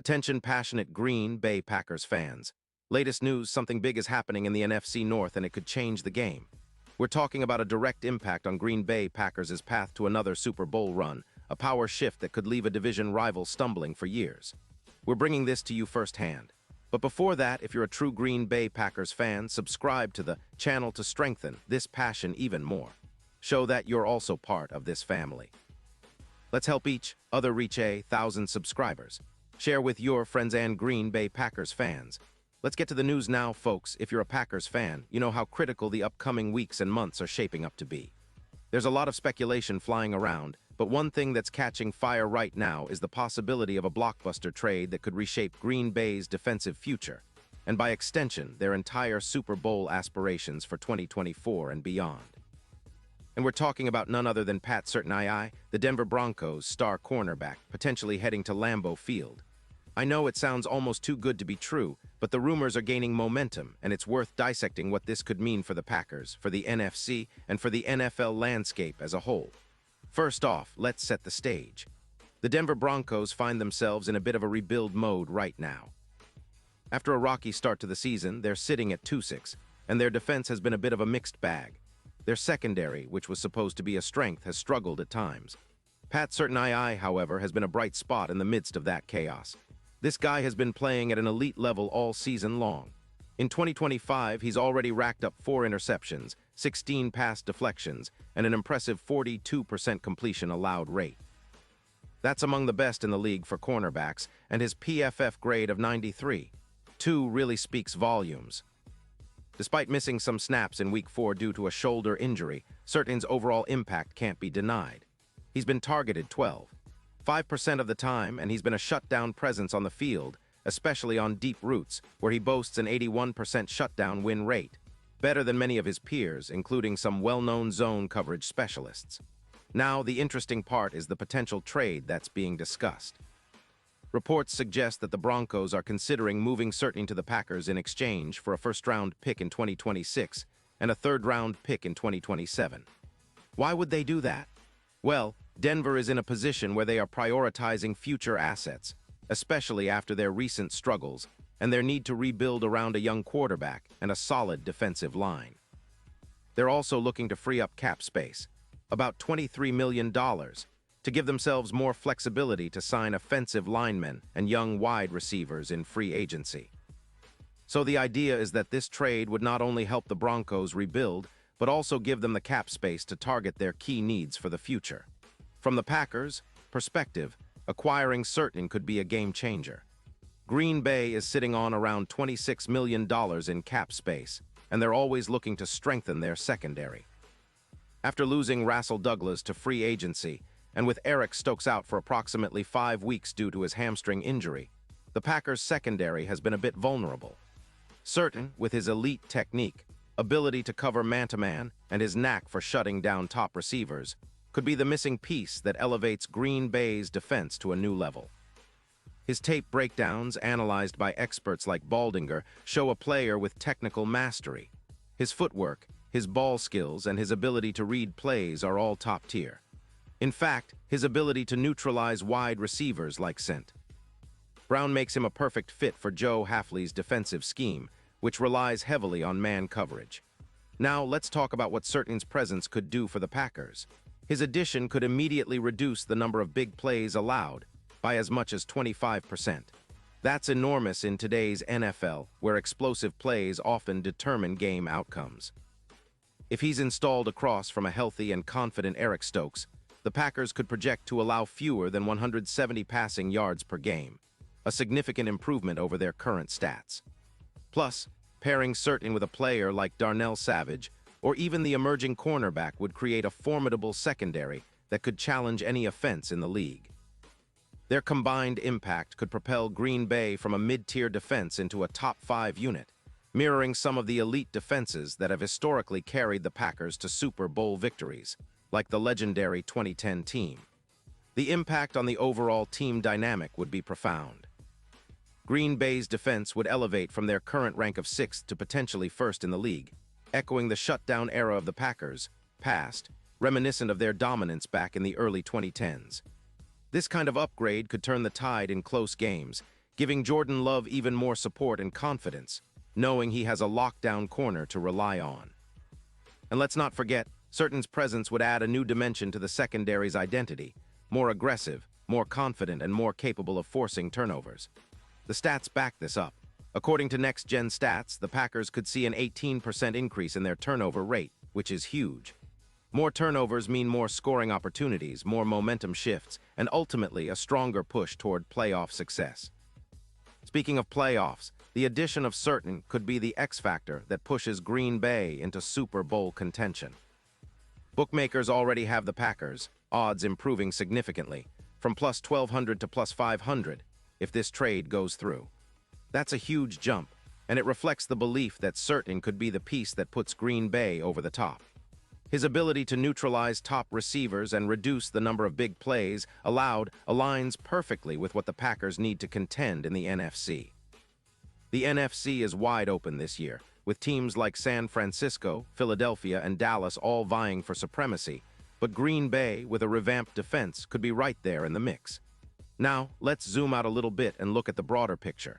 Attention passionate Green Bay Packers fans. Latest news, something big is happening in the NFC North and it could change the game. We're talking about a direct impact on Green Bay Packers' path to another Super Bowl run, a power shift that could leave a division rival stumbling for years. We're bringing this to you firsthand. But before that, if you're a true Green Bay Packers fan, subscribe to the channel to strengthen this passion even more. Show that you're also part of this family. Let's help each other reach 1,000 subscribers. Share with your friends and Green Bay Packers fans. Let's get to the news now, folks. If you're a Packers fan, you know how critical the upcoming weeks and months are shaping up to be. There's a lot of speculation flying around, but one thing that's catching fire right now is the possibility of a blockbuster trade that could reshape Green Bay's defensive future, and by extension, their entire Super Bowl aspirations for 2024 and beyond. And we're talking about none other than Pat Surtain, the Denver Broncos' star cornerback, potentially heading to Lambeau Field. I know it sounds almost too good to be true, but the rumors are gaining momentum, and it's worth dissecting what this could mean for the Packers, for the NFC, and for the NFL landscape as a whole. First off, let's set the stage. The Denver Broncos find themselves in a bit of a rebuild mode right now. After a rocky start to the season, they're sitting at 2-6, and their defense has been a bit of a mixed bag. Their secondary, which was supposed to be a strength, has struggled at times. Pat Surtain, however, has been a bright spot in the midst of that chaos. This guy has been playing at an elite level all season long. In 2025, he's already racked up 4 interceptions, 16 pass deflections, and an impressive 42% completion allowed rate. That's among the best in the league for cornerbacks, and his PFF grade of 93.2 really speaks volumes. Despite missing some snaps in Week 4 due to a shoulder injury, Surtain's overall impact can't be denied. He's been targeted 5% of the time, and he's been a shutdown presence on the field, especially on deep routes, where he boasts an 81% shutdown win rate, better than many of his peers, including some well-known zone coverage specialists. Now, the interesting part is the potential trade that's being discussed. Reports suggest that the Broncos are considering moving Surtain to the Packers in exchange for a first-round pick in 2026 and a third-round pick in 2027. Why would they do that? Well, Denver is in a position where they are prioritizing future assets, especially after their recent struggles and their need to rebuild around a young quarterback and a solid defensive line. They're also looking to free up cap space, about $23 million, to give themselves more flexibility to sign offensive linemen and young wide receivers in free agency. So the idea is that this trade would not only help the Broncos rebuild, but also give them the cap space to target their key needs for the future. From the Packers' perspective, acquiring Surtain could be a game changer. Green Bay is sitting on around $26 million in cap space, and they're always looking to strengthen their secondary. After losing Rasul Douglas to free agency, and with Eric Stokes out for approximately 5 weeks due to his hamstring injury, the Packers' secondary has been a bit vulnerable. Surtain, with his elite technique, ability to cover man-to-man, and his knack for shutting down top receivers, could be the missing piece that elevates Green Bay's defense to a new level. His tape breakdowns, analyzed by experts like Baldinger, show a player with technical mastery. His footwork, his ball skills, and his ability to read plays are all top tier. In fact, his ability to neutralize wide receivers like St. Brown makes him a perfect fit for Joe Hafley's defensive scheme, which relies heavily on man coverage. Now, let's talk about what Surtain's presence could do for the Packers. His addition could immediately reduce the number of big plays allowed by as much as 25%. That's enormous in today's NFL, where explosive plays often determine game outcomes. If he's installed across from a healthy and confident Eric Stokes, the Packers could project to allow fewer than 170 passing yards per game, a significant improvement over their current stats. Plus, pairing Surtain with a player like Darnell Savage or even the emerging cornerback would create a formidable secondary that could challenge any offense in the league. Their combined impact could propel Green Bay from a mid-tier defense into a top-5 unit, mirroring some of the elite defenses that have historically carried the Packers to Super Bowl victories, like the legendary 2010 team. The impact on the overall team dynamic would be profound. Green Bay's defense would elevate from their current rank of 6th to potentially 1st in the league, echoing the shutdown era of the Packers, past, reminiscent of their dominance back in the early 2010s. This kind of upgrade could turn the tide in close games, giving Jordan Love even more support and confidence, knowing he has a lockdown corner to rely on. And let's not forget, Surton's presence would add a new dimension to the secondary's identity, more aggressive, more confident, and more capable of forcing turnovers. The stats back this up. According to Next Gen Stats, the Packers could see an 18% increase in their turnover rate, which is huge. More turnovers mean more scoring opportunities, more momentum shifts, and ultimately a stronger push toward playoff success. Speaking of playoffs, the addition of Surton could be the X factor that pushes Green Bay into Super Bowl contention. Bookmakers already have the Packers, odds improving significantly, from plus 1,200 to plus 500 if this trade goes through. That's a huge jump, and it reflects the belief that Surton could be the piece that puts Green Bay over the top. His ability to neutralize top receivers and reduce the number of big plays aligns perfectly with what the Packers need to contend in the NFC. The NFC is wide open this year, with teams like San Francisco, Philadelphia, and Dallas all vying for supremacy, but Green Bay, with a revamped defense, could be right there in the mix. Now, let's zoom out a little bit and look at the broader picture.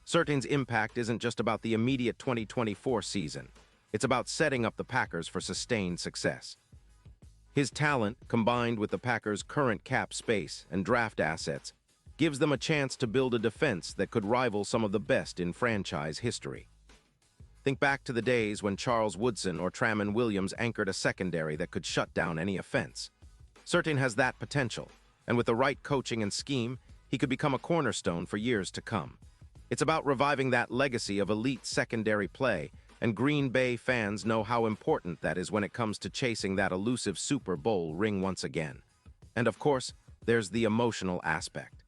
Surton's impact isn't just about the immediate 2024 season. It's about setting up the Packers for sustained success. His talent, combined with the Packers' current cap space and draft assets, gives them a chance to build a defense that could rival some of the best in franchise history. Think back to the days when Charles Woodson or Tramon Williams anchored a secondary that could shut down any offense. Surton has that potential, and with the right coaching and scheme, he could become a cornerstone for years to come. It's about reviving that legacy of elite secondary play, and Green Bay fans know how important that is when it comes to chasing that elusive Super Bowl ring once again. And of course, there's the emotional aspect.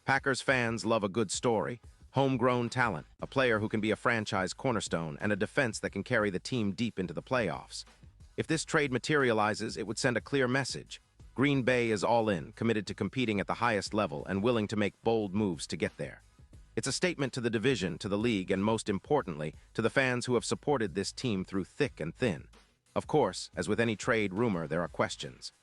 Packers fans love a good story, homegrown talent, a player who can be a franchise cornerstone, and a defense that can carry the team deep into the playoffs. If this trade materializes, it would send a clear message. Green Bay is all in, committed to competing at the highest level and willing to make bold moves to get there. It's a statement to the division, to the league, and most importantly, to the fans who have supported this team through thick and thin. Of course, as with any trade rumor, there are questions.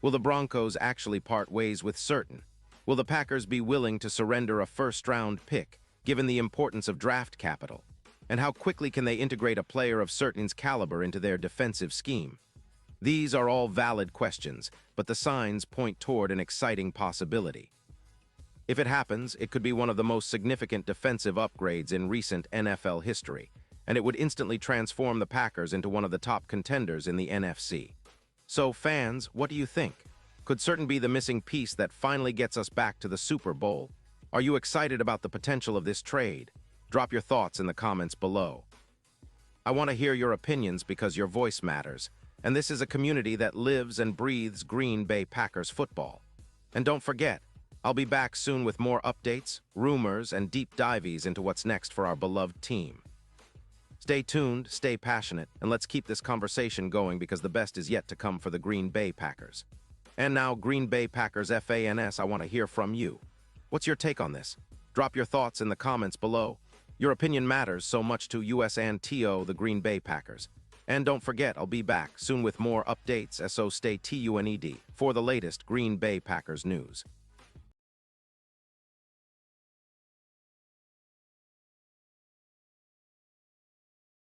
Will the Broncos actually part ways with Surton? Will the Packers be willing to surrender a first-round pick, given the importance of draft capital? And how quickly can they integrate a player of Surton's caliber into their defensive scheme? These are all valid questions, but the signs point toward an exciting possibility. If it happens, it could be one of the most significant defensive upgrades in recent NFL history, and it would instantly transform the Packers into one of the top contenders in the NFC. So, fans, what do you think? Could Surton be the missing piece that finally gets us back to the Super Bowl? Are you excited about the potential of this trade? Drop your thoughts in the comments below. I want to hear your opinions because your voice matters, and this is a community that lives and breathes Green Bay Packers football. And don't forget, I'll be back soon with more updates, rumors, and deep dives into what's next for our beloved team. Stay tuned, stay passionate, and let's keep this conversation going because the best is yet to come for the Green Bay Packers. And now, Green Bay Packers fans, I want to hear from you. What's your take on this? Drop your thoughts in the comments below. Your opinion matters so much to US and TO, the Green Bay Packers. And don't forget, I'll be back soon with more updates, so stay tuned for the latest Green Bay Packers news.